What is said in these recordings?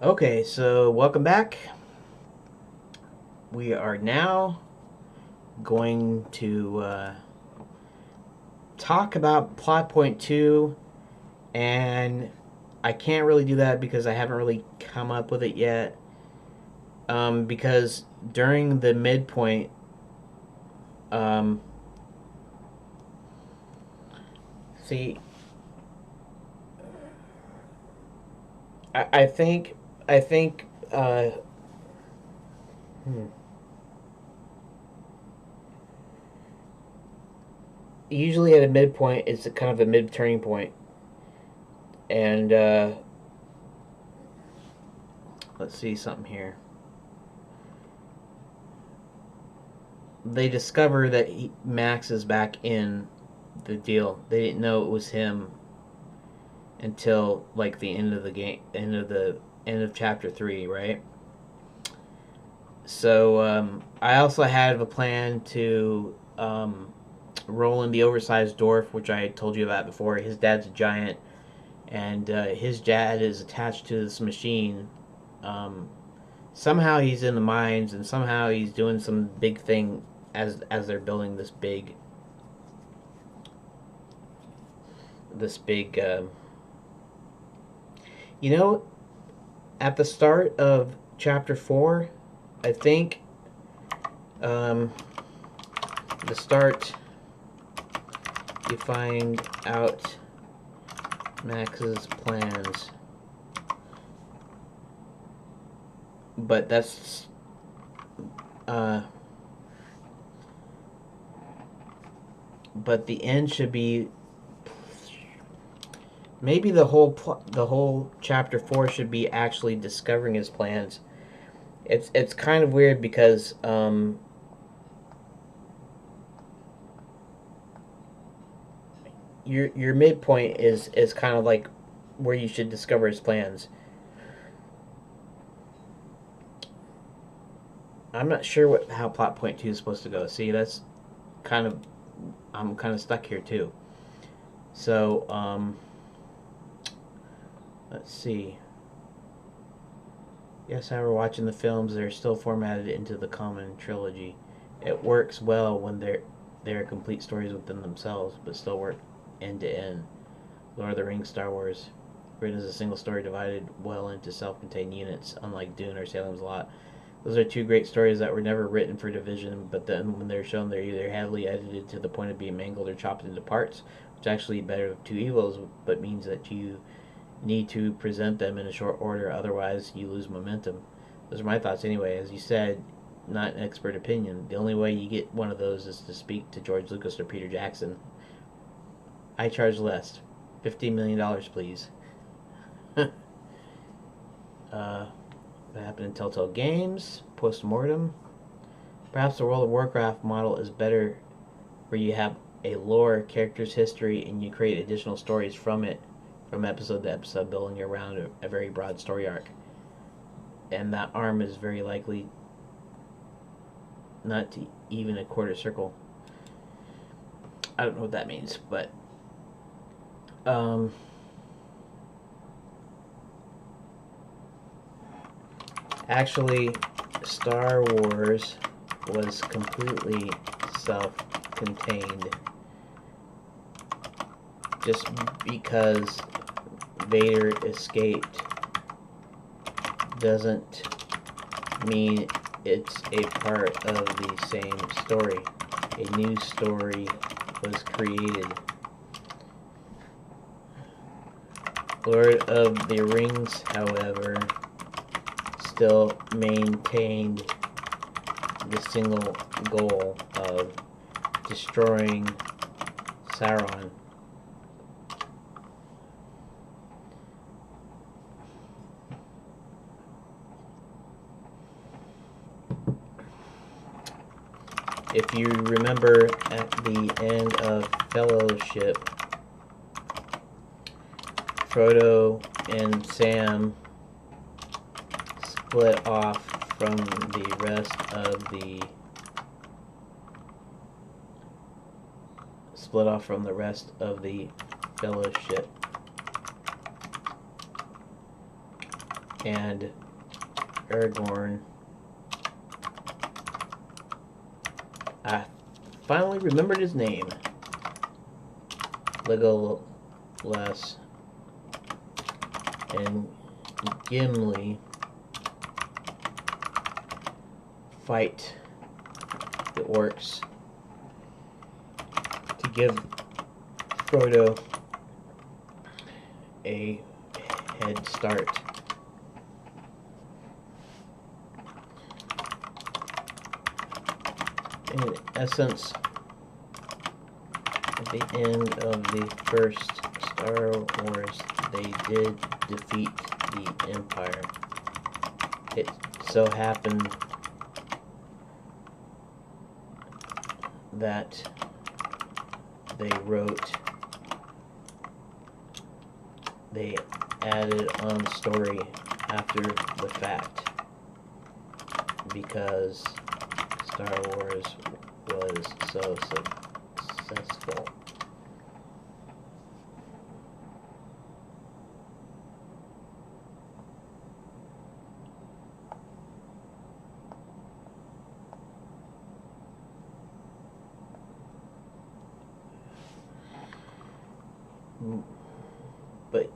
Okay, so welcome back. We are now going to talk about plot point 2, and I can't really do that because I haven't really come up with it yet. Because during the midpoint, um, see, I think, I think, uh, hmm. Usually at a midpoint, it's a kind of a mid turning point, and let's see something here. They discover that Max is back in the deal. They didn't know it was him until like the end of the game, end of chapter 3, right? So I also had a plan to roll in the oversized dwarf, which I told you about before. His dad's a giant, and his dad is attached to this machine. Um, Somehow he's in the mines, and somehow he's doing some big thing as they're building this big. You know, at the start of chapter 4, I think um, the start you find out Max's plans, but that's but the end should be maybe the whole chapter 4 should be actually discovering his plans. It's kind of weird because your midpoint is kind of like where you should discover his plans. I'm not sure how plot point 2 is supposed to go. See, that's kind of I'm kind of stuck here too. So let's see. Yes, however, watching the films, they're still formatted into the common trilogy. It works well when they're complete stories within themselves, but still work end to end. Lord of the Rings, Star Wars, written as a single story divided well into self-contained units, unlike Dune or Salem's Lot. Those are two great stories that were never written for division, but then when they're shown, they're either heavily edited to the point of being mangled or chopped into parts, which actually better of two evils, but means that you need to present them in a short order, otherwise you lose momentum. Those are my thoughts anyway. As you said, not an expert opinion. The only way you get one of those is to speak to George Lucas or Peter Jackson. I charge less. $15 million, please. That happened in Telltale Games. Post-mortem. Perhaps the World of Warcraft model is better where you have a lore, character's history, and you create additional stories from it, from episode to episode, building around a very broad story arc. And that arm is very likely not to even a quarter circle. I don't know what that means, but actually, Star Wars was completely self-contained. Just because Vader escaped doesn't mean it's a part of the same story. A new story was created. Lord of the Rings, however, still maintained the single goal of destroying Sauron. If you remember at the end of Fellowship, Frodo and Sam split off from the rest of the Fellowship. and Aragorn. I finally remembered his name. Legolas and Gimli fight the orcs to give Frodo a head start. In essence, at the end of the first Star Wars, they did defeat the Empire. It so happened that they added on the story after the fact because Star Wars was so successful. But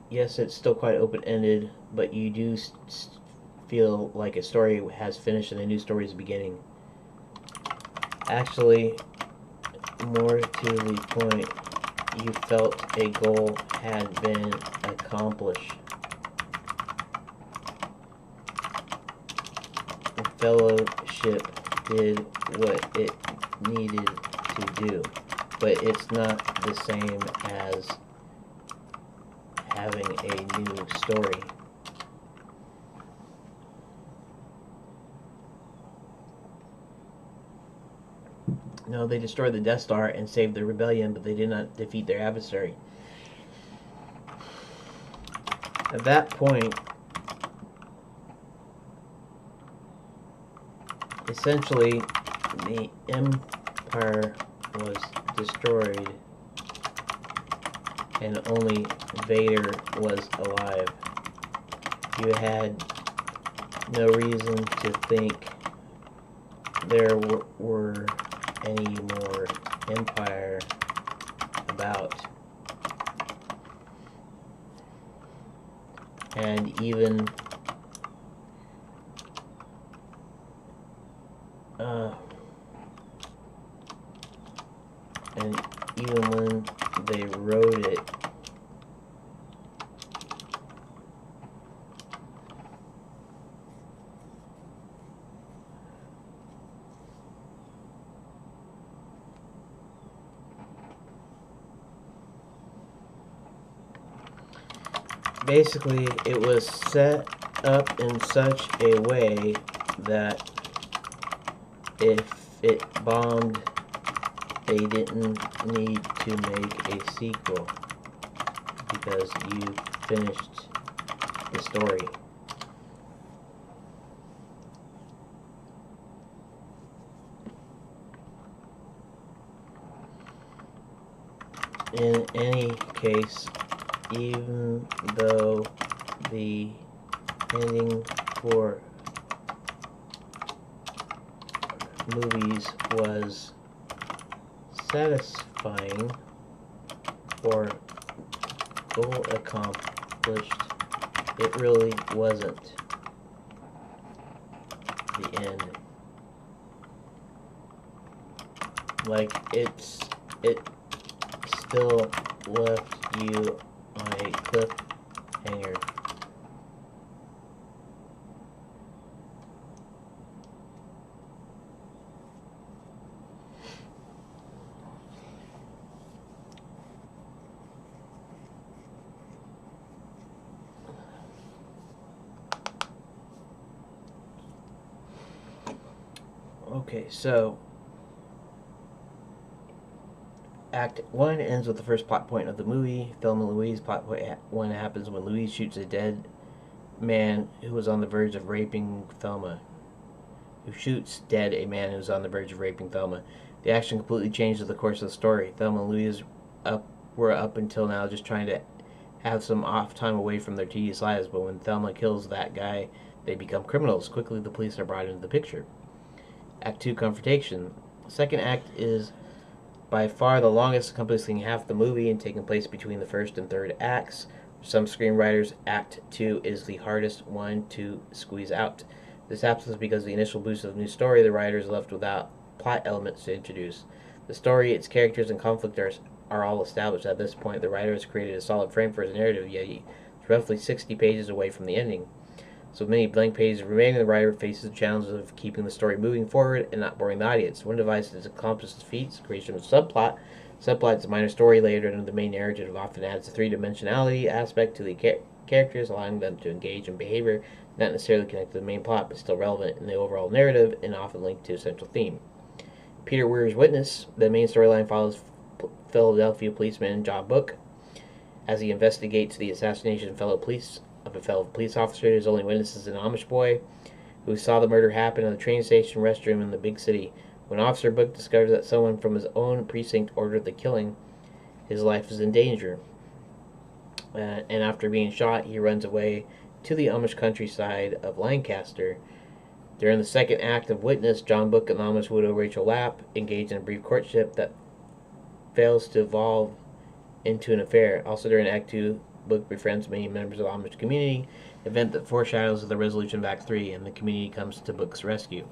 yes, it's still quite open-ended, but you do feel like a story has finished and a new story is beginning. Actually, more to the point, you felt a goal had been accomplished. The fellowship did what it needed to do, but it's not the same as having a new story. No, they destroyed the Death Star and saved the rebellion, but they did not defeat their adversary. At that point, essentially, the Empire was destroyed and only Vader was alive. You had no reason to think there were any more Empire about. And even when they wrote it, basically it was set up in such a way that if it bombed, they didn't need to make a sequel because you finished the story. In any case, even though the ending for movies was satisfying or goal accomplished, it really wasn't the end. Like, it still left you on a cliffhanger. Okay, so Act 1 ends with the first plot point of the movie. Thelma and Louise. Plot point 1 happens when Louise shoots a dead man who was on the verge of raping Thelma. Who shoots dead a man who was on the verge of raping Thelma. The action completely changes the course of the story. Thelma and Louise were up until now just trying to have some off time away from their tedious lives, but when Thelma kills that guy, they become criminals. Quickly, the police are brought into the picture. Act 2, Confrontation. The second act is by far the longest, encompassing half the movie and taking place between the first and third acts. For some screenwriters, Act 2 is the hardest one to squeeze out. This happens because the initial boost of the new story, the writer is left without plot elements to introduce. The story, its characters, and conflict are all established at this point. The writer has created a solid frame for his narrative, yet he's roughly 60 pages away from the ending. So many blank pages remaining, the writer faces the challenge of keeping the story moving forward and not boring the audience. One device that accomplishes this feat is the creation of a subplot. Subplot is a minor story layered under the main narrative. It often adds a three-dimensionality aspect to the characters, allowing them to engage in behavior not necessarily connected to the main plot, but still relevant in the overall narrative and often linked to a central theme. Peter Weir's Witness. The main storyline follows Philadelphia policeman John Book as he investigates the assassination of a fellow police officer. His only witness is an Amish boy who saw the murder happen at a train station restroom in the big city. When Officer Book discovers that someone from his own precinct ordered the killing, his life is in danger. And after being shot, he runs away to the Amish countryside of Lancaster. During the second act of Witness, John Book and Amish widow Rachel Lapp engage in a brief courtship that fails to evolve into an affair. Also during Act 2, Book befriends many members of the Amish community, event that foreshadows the resolution of Act 3, and the community comes to Book's rescue.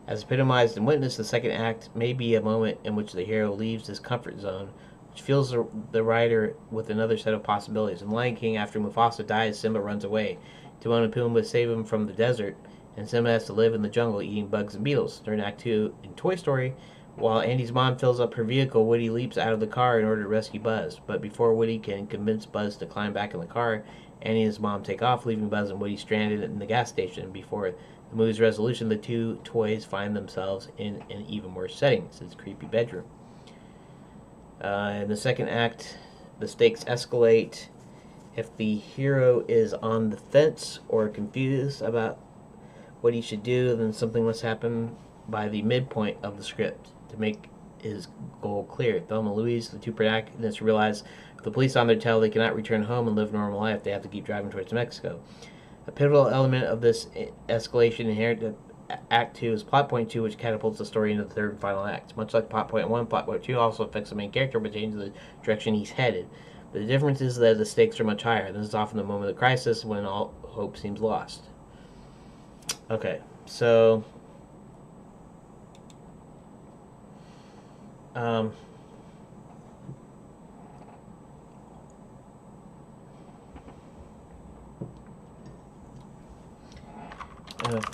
As epitomized in Witness, the second act may be a moment in which the hero leaves his comfort zone, which fills the writer with another set of possibilities. In Lion King, after Mufasa dies, Simba runs away. Timon and Pumbaa save him from the desert, and Simba has to live in the jungle eating bugs and beetles. During Act 2 in Toy Story, while Andy's mom fills up her vehicle, Woody leaps out of the car in order to rescue Buzz. But before Woody can convince Buzz to climb back in the car, Andy and his mom take off, leaving Buzz and Woody stranded in the gas station. Before the movie's resolution, the two toys find themselves in an even worse setting. It's his creepy bedroom. In the second act, the stakes escalate. If the hero is on the fence or confused about what he should do, then something must happen by the midpoint of the script to make his goal clear. Thelma and Louise, the two protagonists, realize with the police on their tail, they cannot return home and live normal life. They have to keep driving towards Mexico. A pivotal element of this escalation inherent to Act 2 is Plot Point 2, which catapults the story into the third and final act. Much like Plot Point 1, Plot Point 2 also affects the main character but changes the direction he's headed. But the difference is that the stakes are much higher. This is often the moment of crisis when all hope seems lost. Okay, so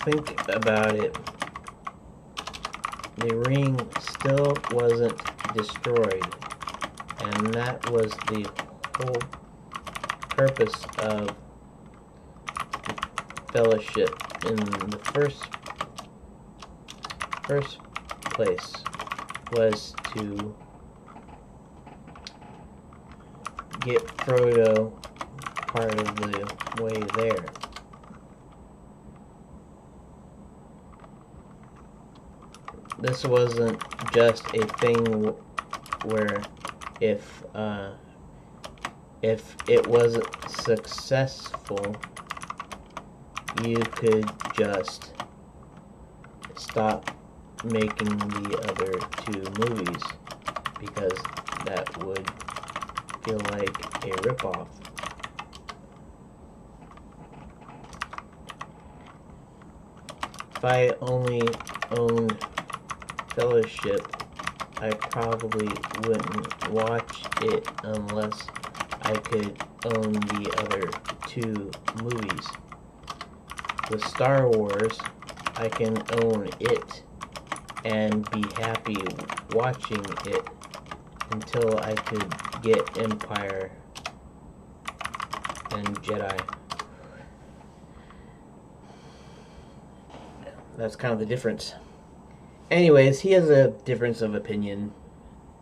think about it. The ring still wasn't destroyed, and that was the whole purpose of fellowship in the first place, was to get Frodo part of the way there. This wasn't just a thing where if it wasn't successful, you could just stop making the other two movies, because that would feel like a ripoff. If I only owned Fellowship, I probably wouldn't watch it unless I could own the other two movies. With Star Wars, I can own it and be happy watching it until I could get Empire and Jedi. That's kind of the difference. Anyways, he has a difference of opinion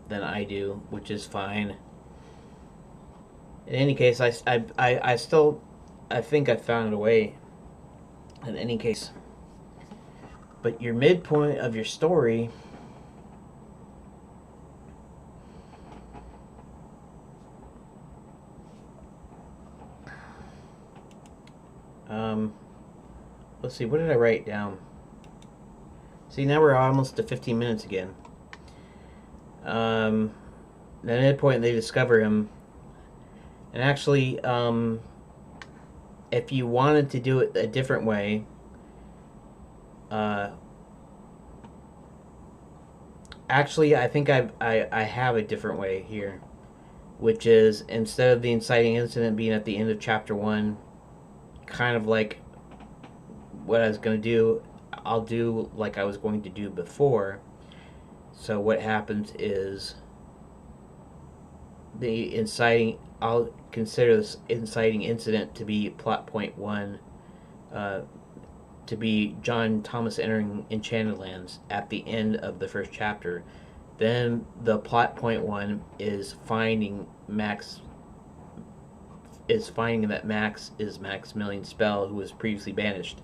than I do, which is fine. In any case, I think I found a way. In any case, but your midpoint of your story Um, let's see, what did I write down? See, now we're almost to 15 minutes again. At any point, they discover him. And actually, if you wanted to do it a different way, uh, actually, I think I have a different way here, which is instead of the inciting incident being at the end of chapter 1, kind of like what I was going to do, I'll do like I was going to do before. So what happens is the inciting, I'll consider this inciting incident to be plot point 1, to be John Thomas entering Enchanted Lands at the end of the first chapter. Then the plot point 1 is finding that Max is Maximilian Spell, who was previously banished.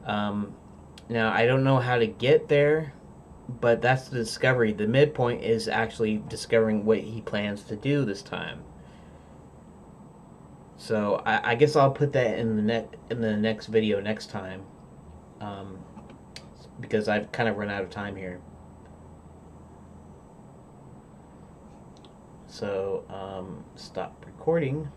Now, I don't know how to get there, but that's the discovery. The midpoint is actually discovering what he plans to do this time. So I guess I'll put that in the next video next time, because I've kind of run out of time here. So stop recording.